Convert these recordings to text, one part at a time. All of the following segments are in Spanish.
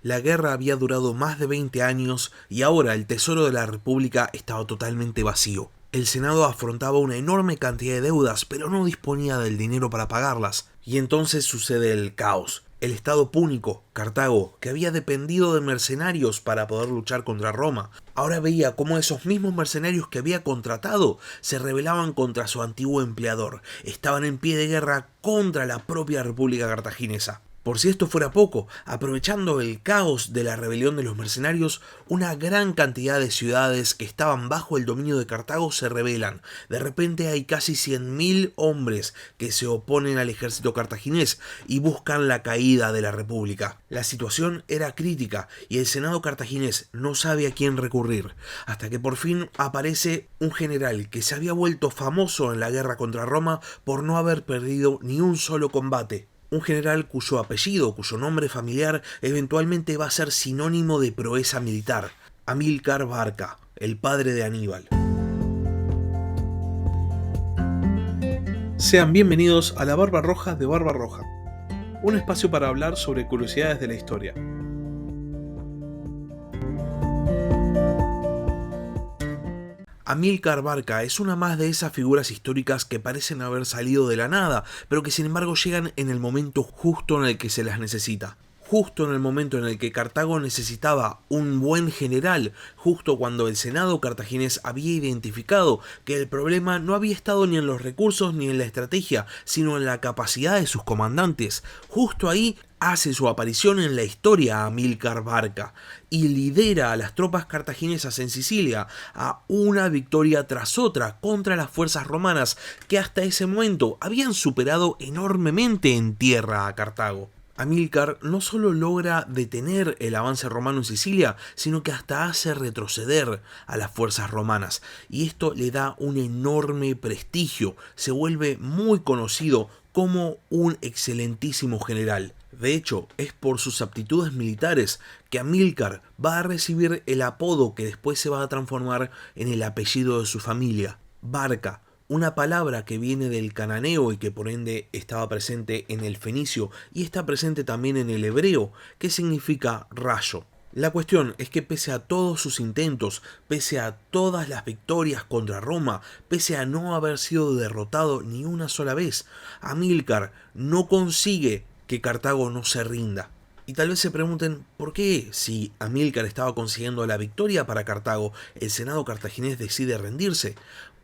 La guerra había durado más de 20 años y ahora el tesoro de la República estaba totalmente vacío. El Senado afrontaba una enorme cantidad de deudas, pero no disponía del dinero para pagarlas. Y entonces sucede el caos. El Estado púnico, Cartago, que había dependido de mercenarios para poder luchar contra Roma, ahora veía cómo esos mismos mercenarios que había contratado se rebelaban contra su antiguo empleador. Estaban en pie de guerra contra la propia República Cartaginesa. Por si esto fuera poco, aprovechando el caos de la rebelión de los mercenarios, una gran cantidad de ciudades que estaban bajo el dominio de Cartago se rebelan. De repente hay casi 100.000 hombres que se oponen al ejército cartaginés y buscan la caída de la república. La situación era crítica y el Senado cartaginés no sabe a quién recurrir, hasta que por fin aparece un general que se había vuelto famoso en la guerra contra Roma por no haber perdido ni un solo combate. Un general cuyo apellido, cuyo nombre familiar, eventualmente va a ser sinónimo de proeza militar. Amílcar Barca, el padre de Aníbal. Sean bienvenidos a La Barba Roja de Barba Roja, un espacio para hablar sobre curiosidades de la historia. Amílcar Barca es una más de esas figuras históricas que parecen haber salido de la nada, pero que sin embargo llegan en el momento justo en el que se las necesita. Justo en el momento en el que Cartago necesitaba un buen general, justo cuando el Senado cartaginés había identificado que el problema no había estado ni en los recursos ni en la estrategia, sino en la capacidad de sus comandantes. Justo ahí hace su aparición en la historia Amílcar Barca y lidera a las tropas cartaginesas en Sicilia a una victoria tras otra contra las fuerzas romanas que hasta ese momento habían superado enormemente en tierra a Cartago. Amílcar no solo logra detener el avance romano en Sicilia, sino que hasta hace retroceder a las fuerzas romanas, y esto le da un enorme prestigio, se vuelve muy conocido como un excelentísimo general. De hecho, es por sus aptitudes militares que Amílcar va a recibir el apodo que después se va a transformar en el apellido de su familia, Barca. Una palabra que viene del cananeo y que por ende estaba presente en el fenicio y está presente también en el hebreo, que significa rayo. La cuestión es que pese a todos sus intentos, pese a todas las victorias contra Roma, pese a no haber sido derrotado ni una sola vez, Amílcar no consigue que Cartago no se rinda. Y tal vez se pregunten por qué, si Amílcar estaba consiguiendo la victoria para Cartago, el Senado cartaginés decide rendirse.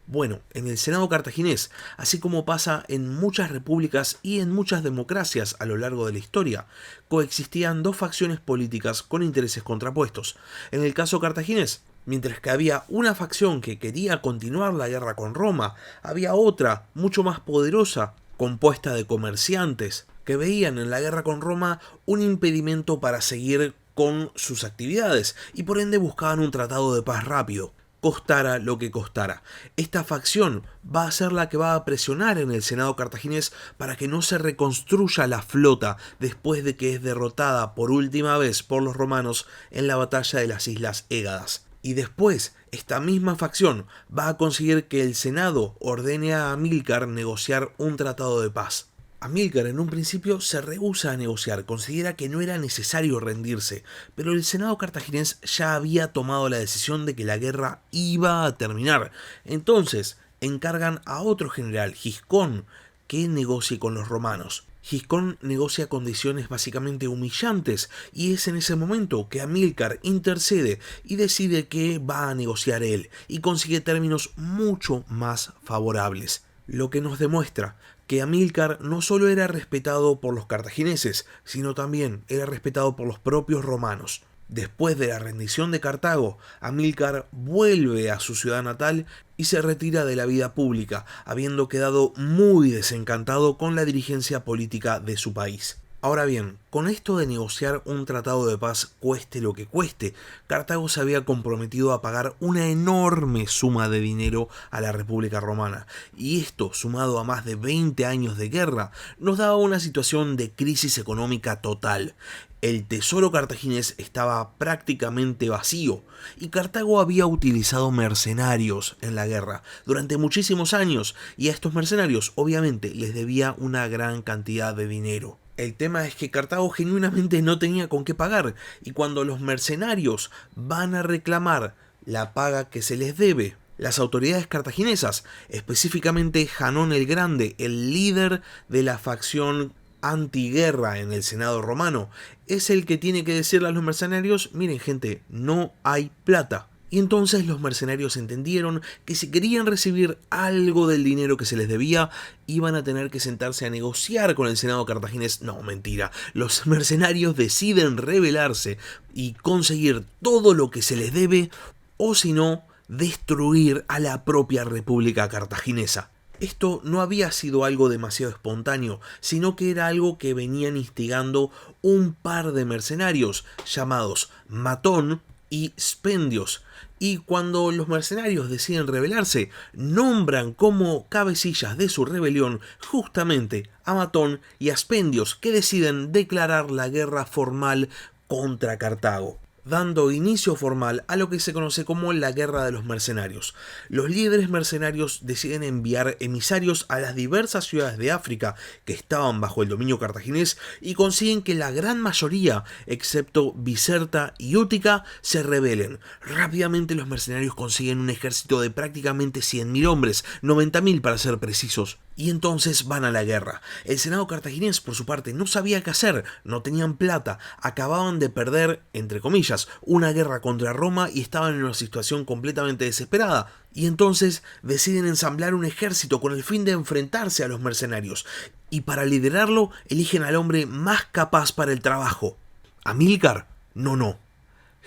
Bueno, en el Senado cartaginés, así como pasa en muchas repúblicas y en muchas democracias a lo largo de la historia, coexistían dos facciones políticas con intereses contrapuestos. En el caso cartaginés, mientras que había una facción que quería continuar la guerra con Roma, había otra, mucho más poderosa, compuesta de comerciantes, que veían en la guerra con Roma un impedimento para seguir con sus actividades y por ende buscaban un tratado de paz rápido. Costara lo que costara. Esta facción va a ser la que va a presionar en el Senado cartaginés para que no se reconstruya la flota después de que es derrotada por última vez por los romanos en la batalla de las Islas Égadas. Y después, esta misma facción va a conseguir que el Senado ordene a Amílcar negociar un tratado de paz. Amílcar en un principio se rehúsa a negociar, considera que no era necesario rendirse, pero el Senado cartaginés ya había tomado la decisión de que la guerra iba a terminar. Entonces encargan a otro general, Giscón, que negocie con los romanos. Giscón negocia condiciones básicamente humillantes y es en ese momento que Amílcar intercede y decide que va a negociar él y consigue términos mucho más favorables. Lo que nos demuestra que Amílcar no solo era respetado por los cartagineses, sino también era respetado por los propios romanos. Después de la rendición de Cartago, Amílcar vuelve a su ciudad natal y se retira de la vida pública, habiendo quedado muy desencantado con la dirigencia política de su país. Ahora bien, con esto de negociar un tratado de paz cueste lo que cueste, Cartago se había comprometido a pagar una enorme suma de dinero a la República Romana, y esto, sumado a más de 20 años de guerra, nos daba una situación de crisis económica total. El tesoro cartaginés estaba prácticamente vacío, y Cartago había utilizado mercenarios en la guerra durante muchísimos años, y a estos mercenarios obviamente les debía una gran cantidad de dinero. El tema es que Cartago genuinamente no tenía con qué pagar, y cuando los mercenarios van a reclamar la paga que se les debe, las autoridades cartaginesas, específicamente Janón el Grande, el líder de la facción antiguerra en el Senado romano, es el que tiene que decirle a los mercenarios: miren gente, no hay plata. Y entonces los mercenarios entendieron que si querían recibir algo del dinero que se les debía, iban a tener que sentarse a negociar con el Senado cartaginés. No, mentira. Los mercenarios deciden rebelarse y conseguir todo lo que se les debe, o si no, destruir a la propia República Cartaginesa. Esto no había sido algo demasiado espontáneo, sino que era algo que venían instigando un par de mercenarios llamados Matón y Spendios. Y cuando los mercenarios deciden rebelarse, nombran como cabecillas de su rebelión justamente a Matón y a Spendios, que deciden declarar la guerra formal contra Cartago, dando inicio formal a lo que se conoce como la Guerra de los Mercenarios. Los líderes mercenarios deciden enviar emisarios a las diversas ciudades de África que estaban bajo el dominio cartaginés y consiguen que la gran mayoría, excepto Biserta y Útica, se rebelen. Rápidamente los mercenarios consiguen un ejército de prácticamente 100.000 hombres, 90.000 para ser precisos, y entonces van a la guerra. El Senado cartaginés, por su parte, no sabía qué hacer, no tenían plata, acababan de perder, entre comillas, una guerra contra Roma y estaban en una situación completamente desesperada. Y entonces deciden ensamblar un ejército con el fin de enfrentarse a los mercenarios. Y para liderarlo, eligen al hombre más capaz para el trabajo. ¿Amílcar? No.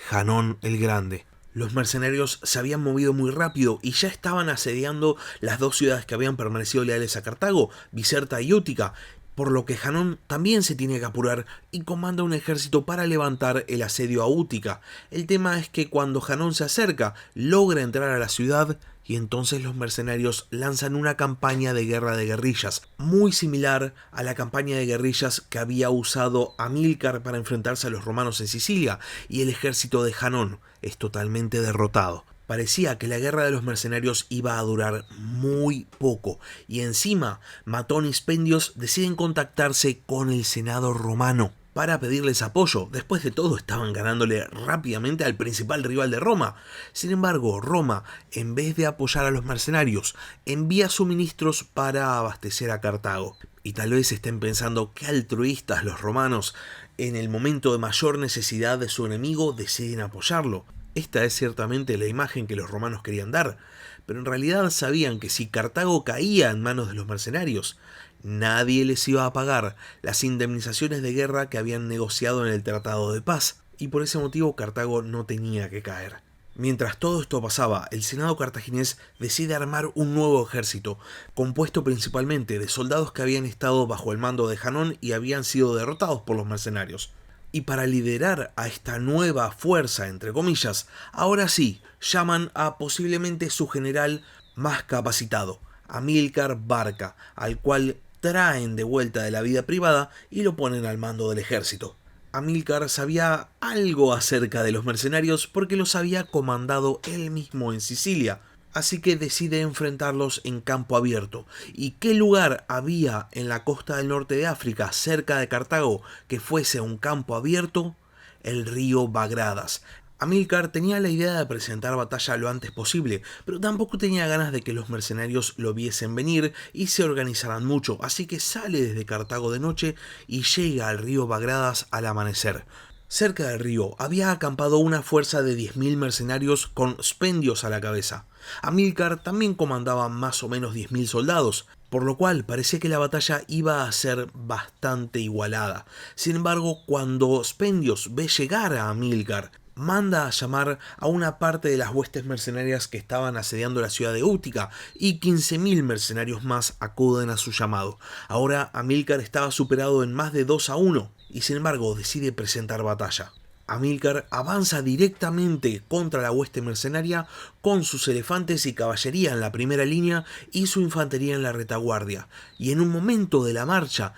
Janón el Grande. Los mercenarios se habían movido muy rápido y ya estaban asediando las dos ciudades que habían permanecido leales a Cartago, Biserta y Útica, por lo que Janón también se tiene que apurar y comanda un ejército para levantar el asedio a Útica. El tema es que cuando Janón se acerca, logra entrar a la ciudad y entonces los mercenarios lanzan una campaña de guerra de guerrillas, muy similar a la campaña de guerrillas que había usado Amílcar para enfrentarse a los romanos en Sicilia, y el ejército de Janón es totalmente derrotado. Parecía que la guerra de los mercenarios iba a durar muy poco, y encima Matón y Spendios deciden contactarse con el Senado romano para pedirles apoyo. Después de todo, estaban ganándole rápidamente al principal rival de Roma. Sin embargo, Roma, en vez de apoyar a los mercenarios, envía suministros para abastecer a Cartago. Y tal vez estén pensando qué altruistas los romanos, en el momento de mayor necesidad de su enemigo, deciden apoyarlo. Esta es ciertamente la imagen que los romanos querían dar, pero en realidad sabían que si Cartago caía en manos de los mercenarios, nadie les iba a pagar las indemnizaciones de guerra que habían negociado en el Tratado de Paz, y por ese motivo Cartago no tenía que caer. Mientras todo esto pasaba, el Senado cartaginés decide armar un nuevo ejército, compuesto principalmente de soldados que habían estado bajo el mando de Janón y habían sido derrotados por los mercenarios. Y para liderar a esta nueva fuerza, entre comillas, ahora sí, llaman a posiblemente su general más capacitado, Amílcar Barca, al cual traen de vuelta de la vida privada y lo ponen al mando del ejército. Amílcar sabía algo acerca de los mercenarios porque los había comandado él mismo en Sicilia, así que decide enfrentarlos en campo abierto. ¿Y qué lugar había en la costa del norte de África, cerca de Cartago, que fuese un campo abierto? El río Bagradas. Amílcar tenía la idea de presentar batalla lo antes posible, pero tampoco tenía ganas de que los mercenarios lo viesen venir y se organizaran mucho, así que sale desde Cartago de noche y llega al río Bagradas al amanecer. Cerca del río había acampado una fuerza de 10.000 mercenarios con Spendios a la cabeza. Amílcar también comandaba más o menos 10.000 soldados, por lo cual parecía que la batalla iba a ser bastante igualada. Sin embargo, cuando Spendios ve llegar a Amílcar, manda a llamar a una parte de las huestes mercenarias que estaban asediando la ciudad de Útica, y 15.000 mercenarios más acuden a su llamado. Ahora Amílcar estaba superado en más de 2-1, y sin embargo decide presentar batalla. Amílcar avanza directamente contra la hueste mercenaria con sus elefantes y caballería en la primera línea y su infantería en la retaguardia, y en un momento de la marcha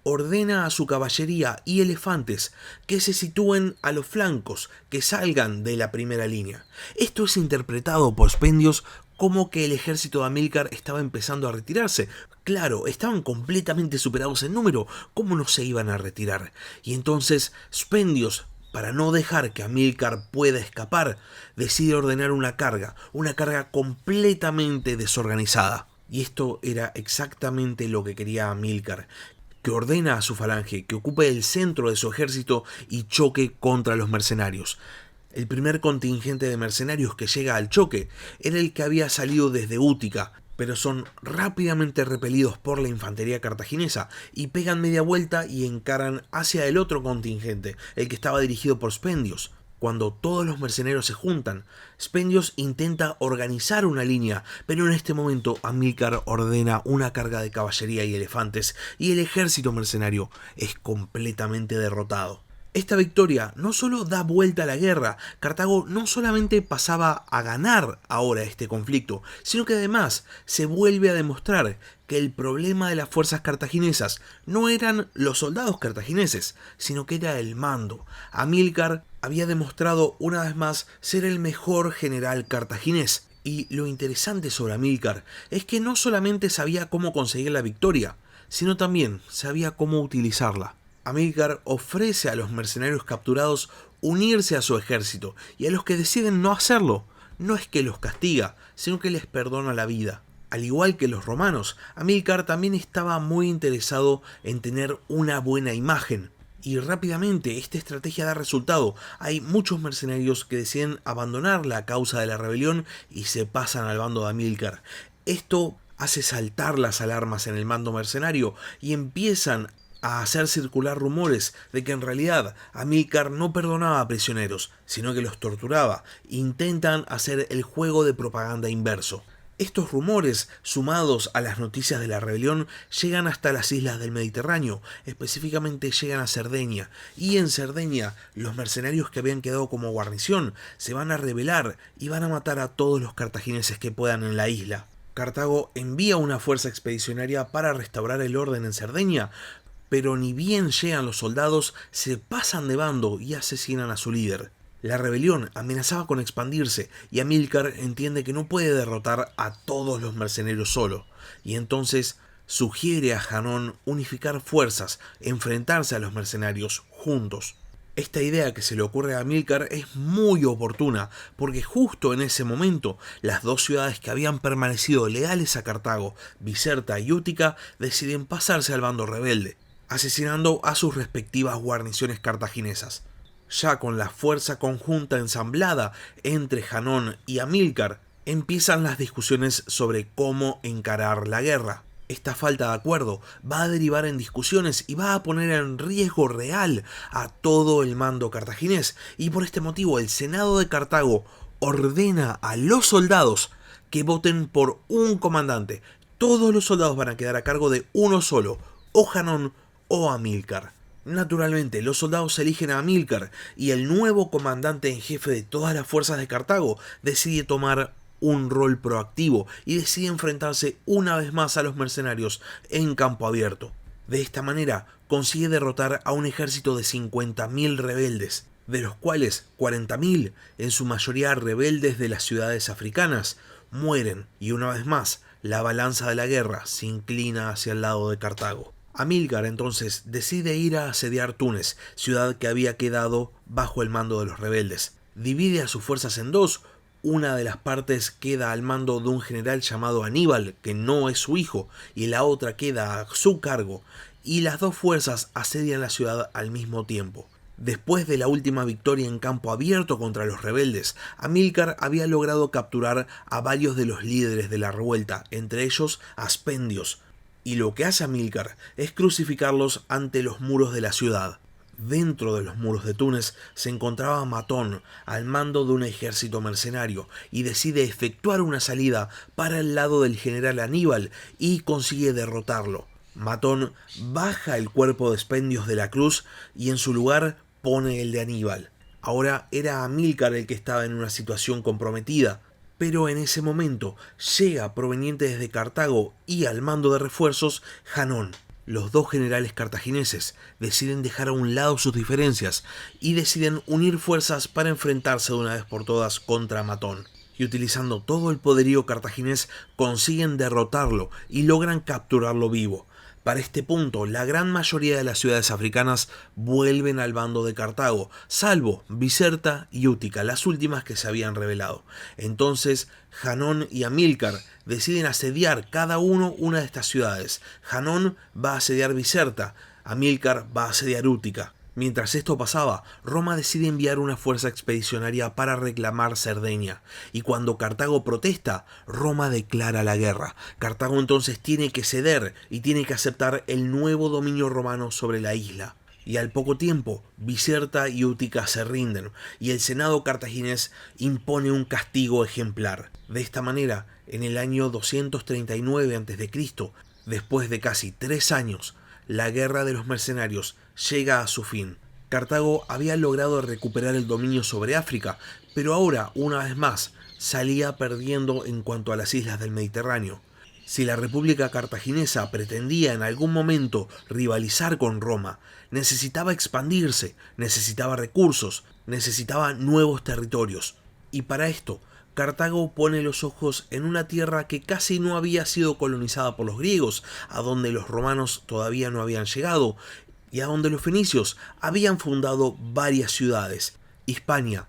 ordena a su caballería y elefantes que se sitúen a los flancos, que salgan de la primera línea. Esto es interpretado por Spendios como que el ejército de Amílcar estaba empezando a retirarse. Claro, estaban completamente superados en número, ¿cómo no se iban a retirar? Y entonces Spendios, para no dejar que Amílcar pueda escapar, decide ordenar una carga completamente desorganizada. Y esto era exactamente lo que quería Amílcar, que ordena a su falange que ocupe el centro de su ejército y choque contra los mercenarios. El primer contingente de mercenarios que llega al choque era el que había salido desde Útica, pero son rápidamente repelidos por la infantería cartaginesa y pegan media vuelta y encaran hacia el otro contingente, el que estaba dirigido por Spendios. Cuando todos los mercenarios se juntan, Spendios intenta organizar una línea, pero en este momento Amílcar ordena una carga de caballería y elefantes y el ejército mercenario es completamente derrotado. Esta victoria no solo da vuelta a la guerra, Cartago no solamente pasaba a ganar ahora este conflicto, sino que además se vuelve a demostrar que el problema de las fuerzas cartaginesas no eran los soldados cartagineses, sino que era el mando. Amílcar había demostrado una vez más ser el mejor general cartaginés. Y lo interesante sobre Amílcar es que no solamente sabía cómo conseguir la victoria, sino también sabía cómo utilizarla. Amílcar ofrece a los mercenarios capturados unirse a su ejército, y a los que deciden no hacerlo, no es que los castiga, sino que les perdona la vida. Al igual que los romanos, Amílcar también estaba muy interesado en tener una buena imagen. Y rápidamente esta estrategia da resultado. Hay muchos mercenarios que deciden abandonar la causa de la rebelión y se pasan al bando de Amílcar. Esto hace saltar las alarmas en el mando mercenario y empiezan a hacer circular rumores de que en realidad Amílcar no perdonaba a prisioneros, sino que los torturaba. Intentan hacer el juego de propaganda inverso. Estos rumores, sumados a las noticias de la rebelión, llegan hasta las islas del Mediterráneo, específicamente llegan a Cerdeña, y en Cerdeña los mercenarios que habían quedado como guarnición se van a rebelar y van a matar a todos los cartagineses que puedan en la isla. Cartago envía una fuerza expedicionaria para restaurar el orden en Cerdeña, pero ni bien llegan los soldados, se pasan de bando y asesinan a su líder. La rebelión amenazaba con expandirse y Amílcar entiende que no puede derrotar a todos los mercenarios solo, y entonces sugiere a Janón unificar fuerzas, enfrentarse a los mercenarios juntos. Esta idea que se le ocurre a Amílcar es muy oportuna, porque justo en ese momento las dos ciudades que habían permanecido leales a Cartago, Biserta y Útica, deciden pasarse al bando rebelde, asesinando a sus respectivas guarniciones cartaginesas. Ya con la fuerza conjunta ensamblada entre Janón y Amílcar, empiezan las discusiones sobre cómo encarar la guerra. Esta falta de acuerdo va a derivar en discusiones y va a poner en riesgo real a todo el mando cartaginés, y por este motivo el Senado de Cartago ordena a los soldados que voten por un comandante. Todos los soldados van a quedar a cargo de uno solo, o Janón o Amílcar. Naturalmente, los soldados eligen a Amílcar y el nuevo comandante en jefe de todas las fuerzas de Cartago decide tomar un rol proactivo y decide enfrentarse una vez más a los mercenarios en campo abierto. De esta manera consigue derrotar a un ejército de 50.000 rebeldes, de los cuales 40.000, en su mayoría rebeldes de las ciudades africanas, mueren y una vez más la balanza de la guerra se inclina hacia el lado de Cartago. Amílcar entonces decide ir a asediar Túnez, ciudad que había quedado bajo el mando de los rebeldes. Divide a sus fuerzas en dos, una de las partes queda al mando de un general llamado Aníbal, que no es su hijo, y la otra queda a su cargo, y las dos fuerzas asedian la ciudad al mismo tiempo. Después de la última victoria en campo abierto contra los rebeldes, Amílcar había logrado capturar a varios de los líderes de la revuelta, entre ellos a Spendios, y lo que hace Amílcar es crucificarlos ante los muros de la ciudad. Dentro de los muros de Túnez se encontraba Matón al mando de un ejército mercenario y decide efectuar una salida para el lado del general Aníbal y consigue derrotarlo. Matón baja el cuerpo de Spendios de la cruz y en su lugar pone el de Aníbal. Ahora era Amílcar el que estaba en una situación comprometida, pero en ese momento llega proveniente desde Cartago y al mando de refuerzos Janón. Los dos generales cartagineses deciden dejar a un lado sus diferencias y deciden unir fuerzas para enfrentarse de una vez por todas contra Matón. y utilizando todo el poderío cartaginés consiguen derrotarlo y logran capturarlo vivo. Para este punto, la gran mayoría de las ciudades africanas vuelven al bando de Cartago, salvo Biserta y Útica, las últimas que se habían rebelado. Entonces, Hanón y Amílcar deciden asediar cada uno una de estas ciudades. Hanón va a asediar Biserta, Amílcar va a asediar Útica. Mientras esto pasaba, Roma decide enviar una fuerza expedicionaria para reclamar Cerdeña, y cuando Cartago protesta, Roma declara la guerra. Cartago entonces tiene que ceder y tiene que aceptar el nuevo dominio romano sobre la isla. Y al poco tiempo, Biserta y Útica se rinden, y el Senado cartaginés impone un castigo ejemplar. De esta manera, en el año 239 a.C., después de casi 3 años, la guerra de los mercenarios llega a su fin. Cartago había logrado recuperar el dominio sobre África, pero ahora, una vez más, salía perdiendo en cuanto a las islas del Mediterráneo. Si la República Cartaginesa pretendía en algún momento rivalizar con Roma, necesitaba expandirse, necesitaba recursos, necesitaba nuevos territorios. Y para esto, Cartago pone los ojos en una tierra que casi no había sido colonizada por los griegos, a donde los romanos todavía no habían llegado, y a donde los fenicios habían fundado varias ciudades. Hispania,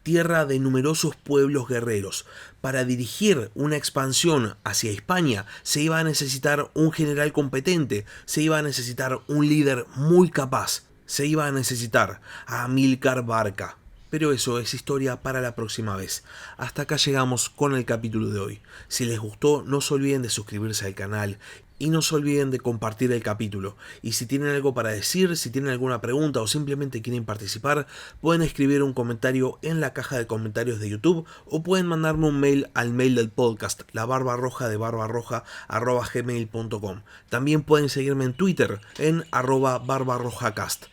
tierra de numerosos pueblos guerreros. Para dirigir una expansión hacia Hispania se iba a necesitar un general competente, se iba a necesitar un líder muy capaz, se iba a necesitar a Amílcar Barca. Pero eso es historia para la próxima vez. Hasta acá llegamos con el capítulo de hoy. Si les gustó, no se olviden de suscribirse al canal y no se olviden de compartir el capítulo. Y si tienen algo para decir, si tienen alguna pregunta o simplemente quieren participar, pueden escribir un comentario en la caja de comentarios de YouTube o pueden mandarme un mail al mail del podcast, labarbarroja@gmail.com. También pueden seguirme en Twitter en @barbarrojacast.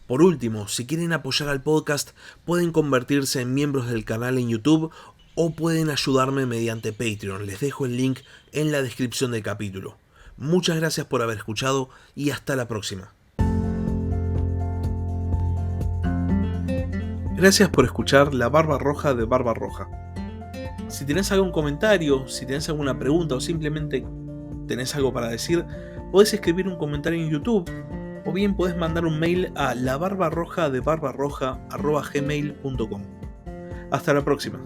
Por último, si quieren apoyar al podcast, pueden convertirse en miembros del canal en YouTube o pueden ayudarme mediante Patreon. Les dejo el link en la descripción del capítulo. Muchas gracias por haber escuchado y hasta la próxima. Gracias por escuchar La Barba Roja de Barbarroja. Si tenés algún comentario, si tenés alguna pregunta o simplemente tenés algo para decir, podés escribir un comentario en YouTube o bien podés mandar un mail a labarbarroja@gmail.com. Hasta la próxima.